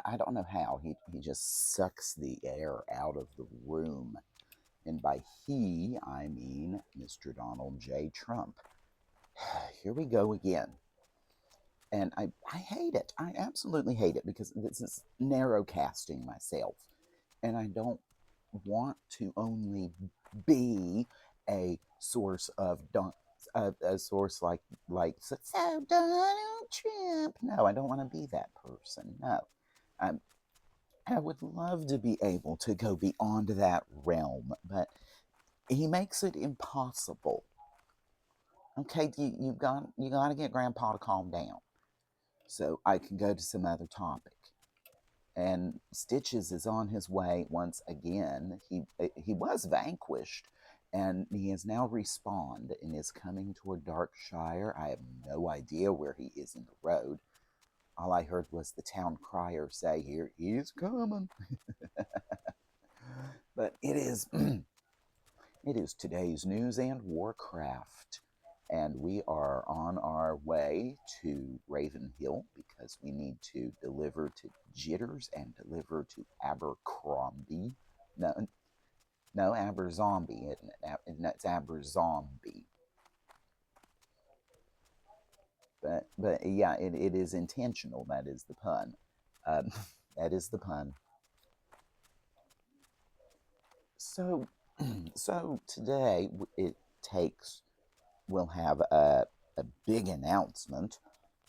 I don't know how. He just sucks the air out of the room. And by he, I mean Mr. Donald J. Trump. Here we go again. And I hate it. I absolutely hate it because this is narrow casting myself. And I don't want to only be a source of a source so Donald Trump. No, I don't want to be that person. No, I I would love to be able to go beyond that realm, but he makes it impossible. Okay, you got to get Grandpa to calm down, so I can go to some other topic. And Stitches is on his way once again. He was vanquished, and he has now respawned and is coming toward Darkshire. I have no idea where he is in the road. All I heard was the town crier say, "Here he is coming." But it is it is today's news and Warcraft. And we are on our way to Ravenhill because we need to deliver to Jitters and deliver to Abercrombie. No, no, Aberzombie, isn't it? That's Aberzombie. But yeah, it is intentional. That is the pun. Um, that is the pun. So, so today it takes we'll have a big announcement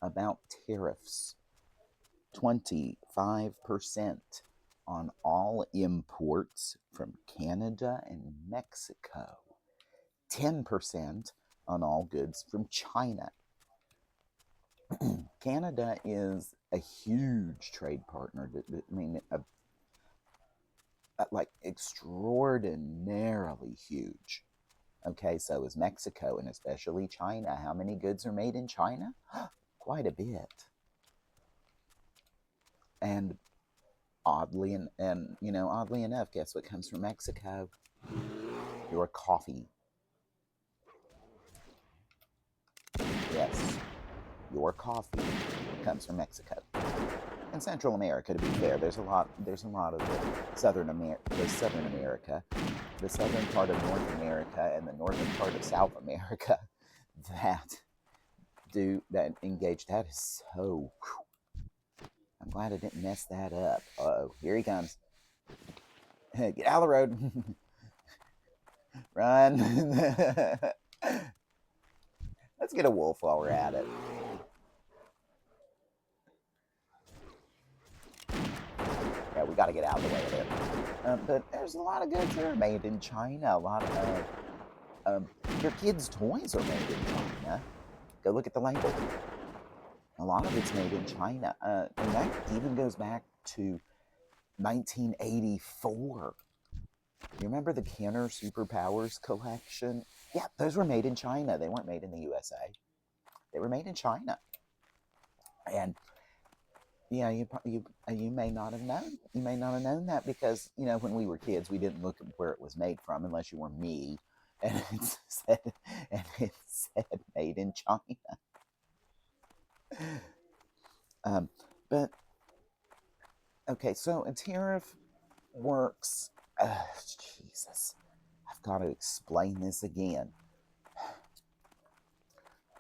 about tariffs. 25% on all imports from Canada and Mexico. 10% on all goods from China. Canada is a huge trade partner. I mean, like extraordinarily huge. Okay, so is Mexico and especially China. How many goods are made in China? Quite a bit. And oddly enough, guess what comes from Mexico? Your coffee. Yes, your coffee comes from Mexico. And Central America, to be fair, there's a lot of Southern America, the southern part of North America, and the northern part of South America that that engage. That is so. I'm glad I didn't mess that up. Oh, here he comes. Get out of the road. Run. Let's get a wolf while we're at it. Yeah, we got to get out of the way of it. But there's a lot of goods that are made in China. A lot of your kids' toys are made in China. Go look at the label. A lot of it's made in China, and that even goes back to 1984. You remember the Kenner Superpowers collection? Yeah, those were made in China. They weren't made in the USA. They were made in China. And yeah, you may not have known. You may not have known that because when we were kids, we didn't look at where it was made from unless you were me, and it said made in China. Um, but okay, so a tariff works. Jesus, I've got to explain this again.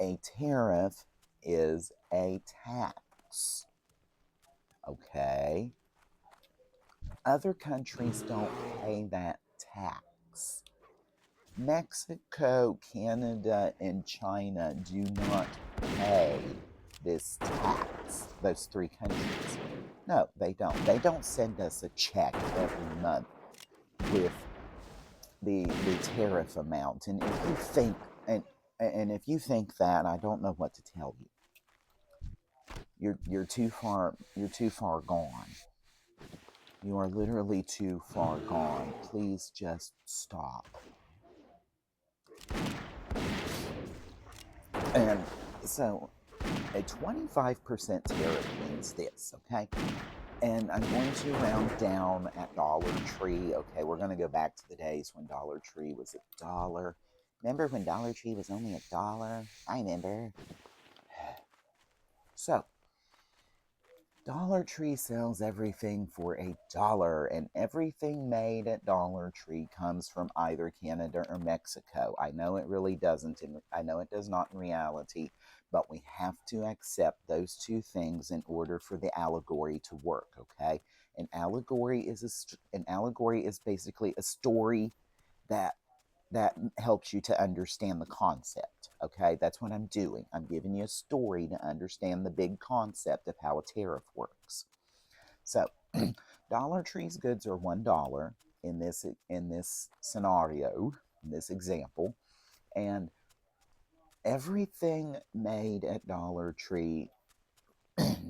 A tariff is a tax. Okay, other countries don't pay that tax. Mexico, Canada, and China do not pay this tax. Those three countries. No, they don't. They don't send us a check every month with the tariff amount. And if you think if you think that, I don't know what to tell you. You're too far. You're too far gone. You are literally too far gone. Please just stop. And so a 25% tariff means this, okay? And I'm going to round down at Dollar Tree. Okay, we're going to go back to the days when Dollar Tree was $1. Remember when Dollar Tree was only $1? I remember. So, Dollar Tree sells everything for $1, and everything made at Dollar Tree comes from either Canada or Mexico. I know it really doesn't, and I know it does not in reality, but we have to accept those two things in order for the allegory to work. Okay, an allegory is basically a story that helps you to understand the concept. Okay, that's what I'm doing. I'm giving you a story to understand the big concept of how a tariff works. So, Dollar Tree's goods are $1 in this scenario, in this example, and everything made at Dollar Tree,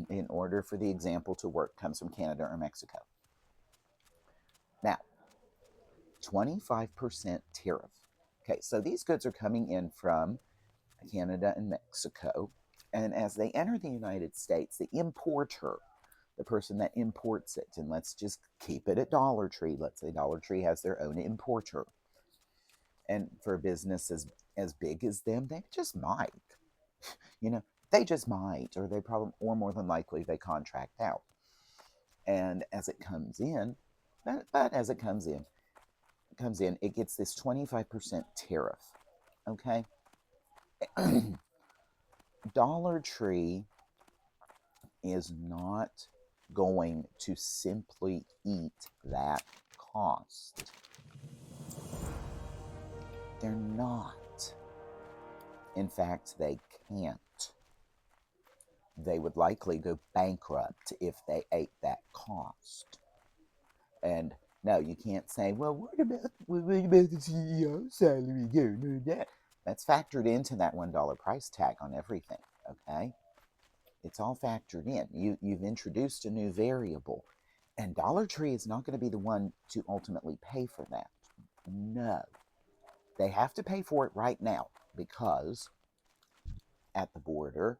in order for the example to work, comes from Canada or Mexico. Now, 25% tariff. Okay, so these goods are coming in from Canada and Mexico. And as they enter the United States, the importer, the person that imports it, and let's just keep it at Dollar Tree. Let's say Dollar Tree has their own importer. And for a business as big as them, they just might. They just might, or they probably, or more than likely, they contract out. And as it comes in, but as it comes in, it gets this 25% tariff. Okay? Dollar Tree is not going to simply eat that cost. They're not. In fact, they can't. They would likely go bankrupt if they ate that cost. And no, you can't say, well, what about the CEO's salary? No, that. That's factored into that $1 price tag on everything, okay? It's all factored in. You've introduced a new variable, and Dollar Tree is not going to be the one to ultimately pay for that. No. They have to pay for it right now because at the border,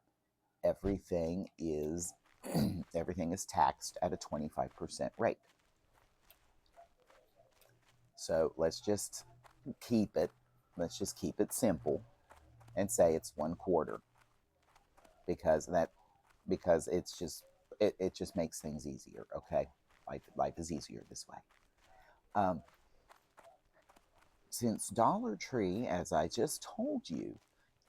everything is everything is taxed at a 25% rate. So let's just keep it simple and say it's 1/4 because it just makes things easier. Okay, life is easier this way. Since Dollar Tree, as I just told you,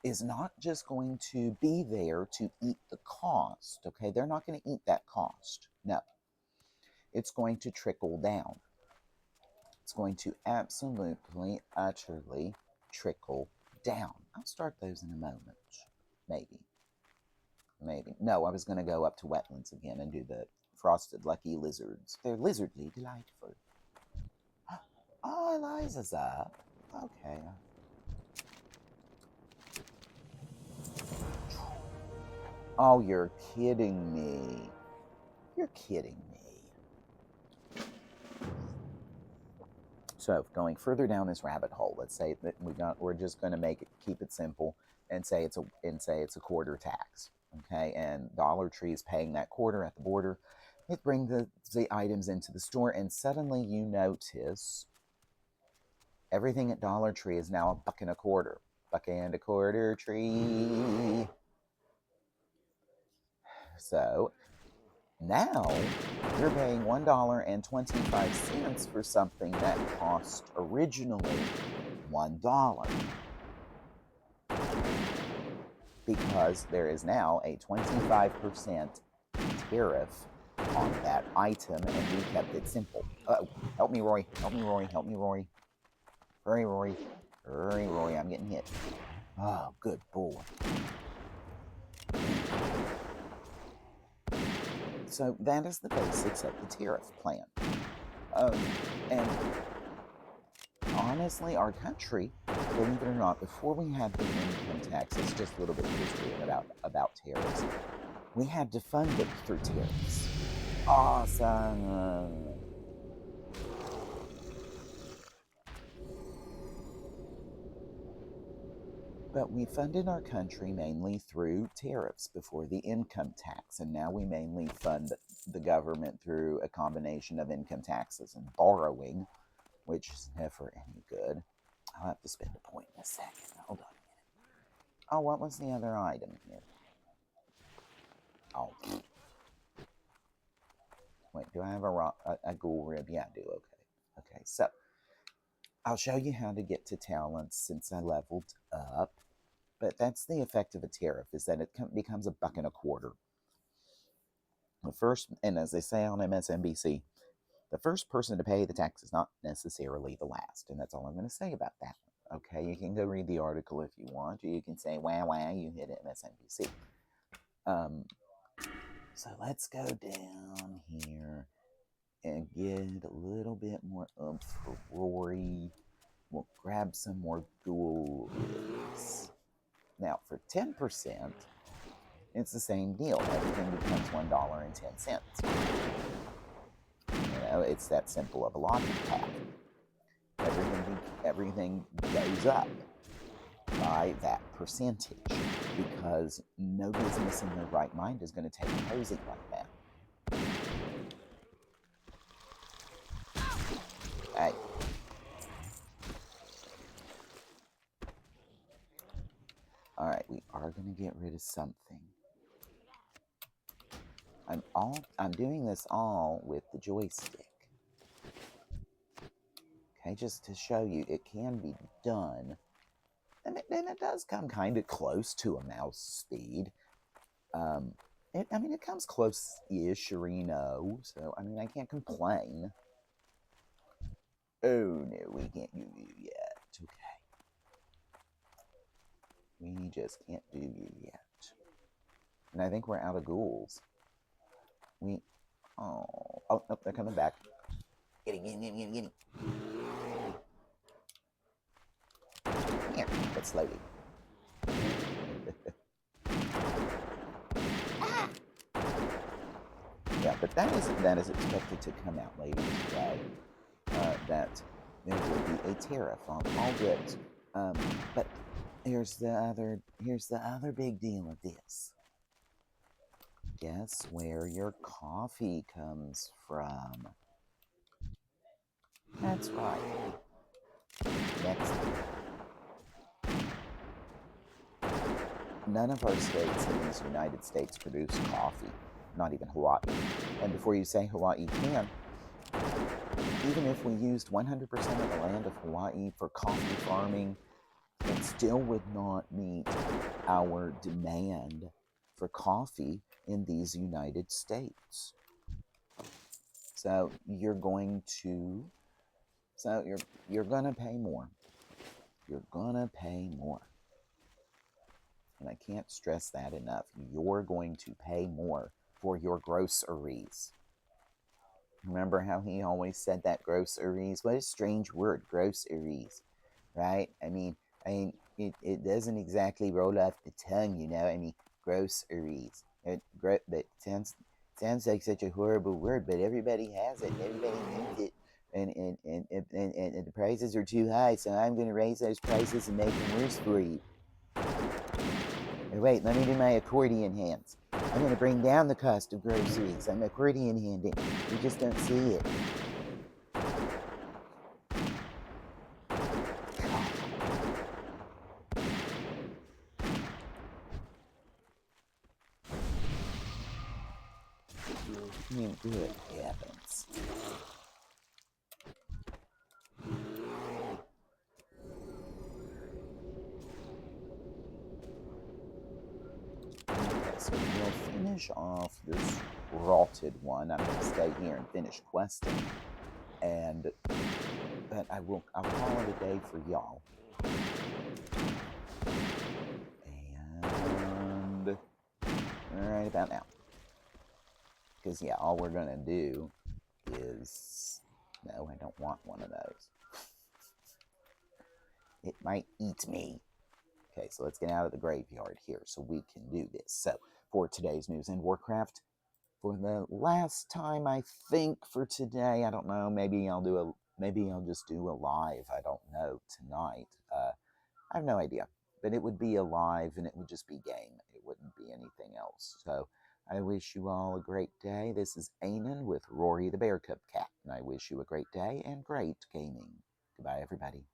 is not just going to be there to eat the cost. Okay, they're not going to eat that cost. No, it's going to trickle down. It's going to absolutely, utterly trickle down. I'll start those in a moment. Maybe. No, I was going to go up to wetlands again and do the frosted lucky lizards. They're lizardly delightful. Oh, Eliza's up. Okay. Oh, you're kidding me. You're kidding me. So, going further down this rabbit hole, let's say that we're just going to keep it simple and say it's a quarter tax. Okay, and Dollar Tree is paying that quarter at the border. It brings the items into the store, and suddenly you notice everything at Dollar Tree is now $1.25. $1.25 tree. So now you're paying $1.25 for something that cost originally $1. Because there is now a 25% tariff on that item, and we kept it simple. Help me, Rory. Help me, Rory. Help me, Rory. Hurry, Rory. Hurry, Rory. I'm getting hit. Oh, good boy. So that is the basics of the tariff plan. And honestly, our country, believe it or not, before we had the income tax, it's just a little bit of history about tariffs. We had to fund it through tariffs. Awesome. But we funded our country mainly through tariffs before the income tax, and now we mainly fund the government through a combination of income taxes and borrowing, which is never any good. I'll have to spend a point in a second. Hold on a minute. Oh, what was the other item here? Oh. Wait, do I have a ghoul rib? Yeah, I do. Okay. Okay, so I'll show you how to get to talents since I leveled up. But that's the effect of a tariff, is that it becomes $1.25. The first, and as they say on MSNBC, the first person to pay the tax is not necessarily the last. And that's all I'm going to say about that. Okay, you can go read the article if you want, or you can say, wah, wah, you hit MSNBC. So let's go down here and get a little bit more oomph for Rory. We'll grab some more ghouls. Now, for 10%, it's the same deal. Everything becomes $1.10. It's that simple of a logic path. Everything goes up by that percentage, because no business in their right mind is going to take a posing like that. Hey. All right, we are going to get rid of something. I'm doing this all with the joystick. Okay, just to show you it can be done. And it does come kind of close to a mouse speed. It comes close-ish, so, I can't complain. Oh, no, we can't do you yet. Okay. We just can't do you yet. And I think we're out of ghouls. Oh, they're coming back. Get him. Here, but slowly. Yeah, but that is expected to come out later today. That there will be a tariff on all goods. But here's the other big deal of this. Guess where your coffee comes from? That's right. Mexico. None of our states in these United States produce coffee, not even Hawaii. And before you say Hawaii can, even if we used 100% of the land of Hawaii for coffee farming, it still would not meet our demand for coffee in these United States. So you're going to pay more. You're gonna pay more. And I can't stress that enough. You're going to pay more for your groceries. Remember how he always said that, groceries? What a strange word, groceries, right? It doesn't exactly roll off the tongue, groceries. But it sounds like such a horrible word, but everybody has it, and everybody needs it. And the prices are too high, so I'm going to raise those prices and make them worse for you. Wait, let me do my accordion hands. I'm going to bring down the cost of groceries. I'm accordion handing. You just don't see it. Good heavens. Okay, so we'll finish off this rotted one. I'm going to stay here and finish questing. But I'll call it a day for y'all. And right about now. Because, yeah, all we're going to do is... No, I don't want one of those. It might eat me. Okay, so let's get out of the graveyard here so we can do this. So, for today's news in Warcraft, for the last time, I think, for today, I don't know, maybe I'll just do a live, I don't know, tonight. I have no idea. But it would be a live, and it would just be game. It wouldn't be anything else. So, I wish you all a great day. This is Ainann with Rory the Bear Cub Cat, and I wish you a great day and great gaming. Goodbye, everybody.